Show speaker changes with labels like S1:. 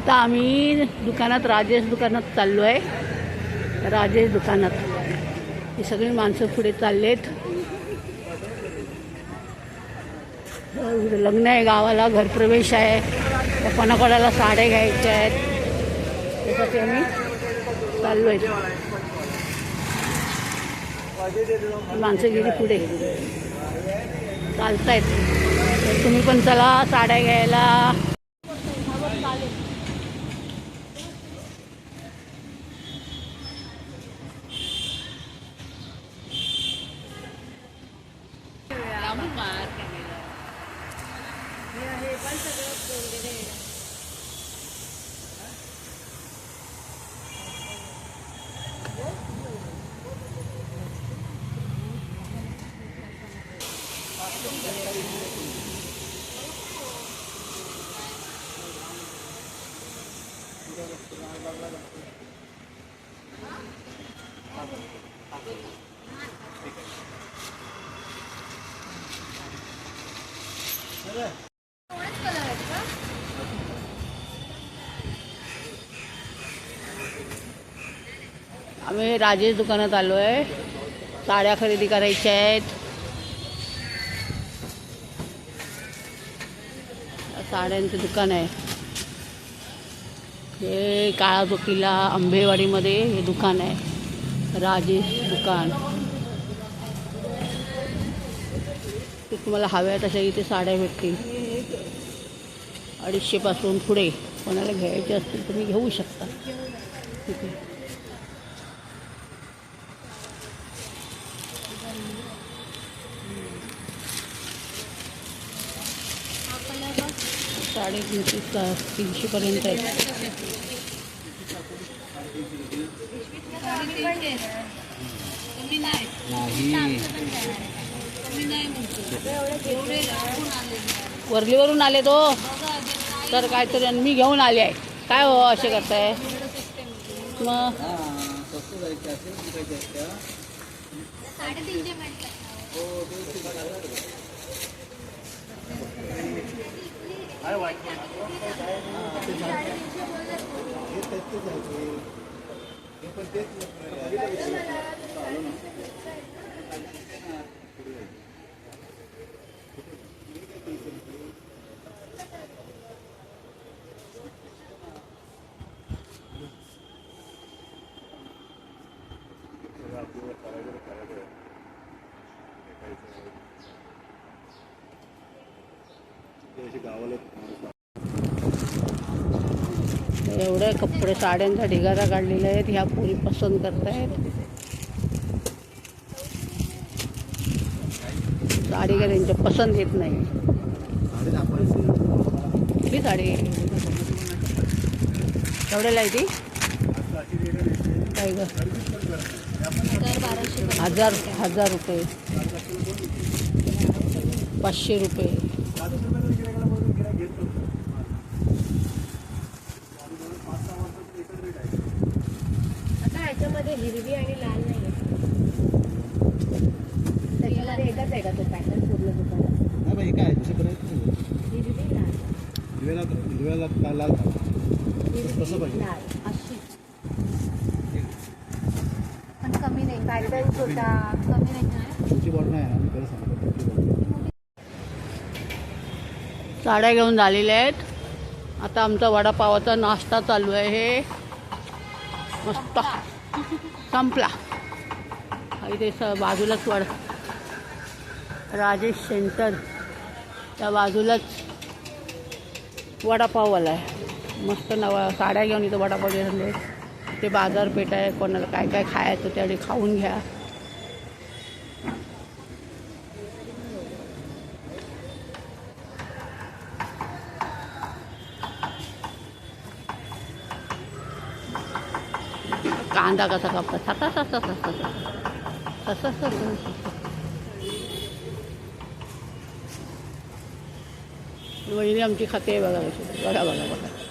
S1: आता आम्ही दुकानात राजेश दुकानात चाललो आहे. राजेश दुकानात ही सगळी माणसं पुढे चाललेत. लग्न आहे गावाला, घरप्रवेश आहे. कोणाकोणाला साड्या घ्यायच्या आहेत त्यासाठी आम्ही चाललो आहे. माणसं गेली पुढे चालतायत. तुम्ही पण चला साड्या घ्यायला. आम्ही राजेश दुकानात आलो आहे. साड्या खरेदी करायच्या आहेत. साड्यांचं दुकान आहे हे काळा चौकीला आंबेवाडीमध्ये हे दुकान आहे राजेश दुकान. ते तुम्हाला हव्या तशा इथे साड्या भेटतील. 250 पासून पुढे कोणाला घ्यायचे असतील तुम्ही घेऊ शकता. ठीक आहे. साडे 300 पर्यंत आहेत. वर्लीवरून आले तो तर काहीतरी मी घेऊन आले आहे. काय हो असे करताय मग? एवढे कपडे साड्यांचा ढिगारा काढलेला आहेत. ह्या पोरी पसंत करतायत. साडी का त्यांच्या पसंत येत नाही. किती साडी एवढ्याला आहे ती काय ग? 1000 रुपये 500 रुपये.
S2: ह्याच्यामध्ये हिरवी आणि लाल नाही आहे. त्याच्यामध्ये एकच आहे का तो पॅटर्न पूर्ण दुकानात?
S3: नाही बाई काय दुसरं करायचं.
S2: हिरवी लाल
S3: हिरव्याला लाल कसं पाहिजे
S2: लाल अशी पण कमी नाही. पॅटर्न छोटा कमी नाही.
S3: तुमची बॉर्डर आहे ना मी खरं सांगतो.
S1: साड्या घेऊन झालेल्या आहेत. आता आमचा वडापावाचा नाश्ता चालू आहे. हे मस्त संपला. इथे बाजूलाच राजेश सेंटर त्या बाजूलाच वडापाववाला आहे. मस्त नवा साड्या घेऊन इथं वडापाव घेतले. ते बाजारपेठ आहे. कोणाला काय काय खायचं त्यावेळी खाऊन घ्या. कांदा कसा कापतात वहिनी आमची खाते बघा कशी. बघा.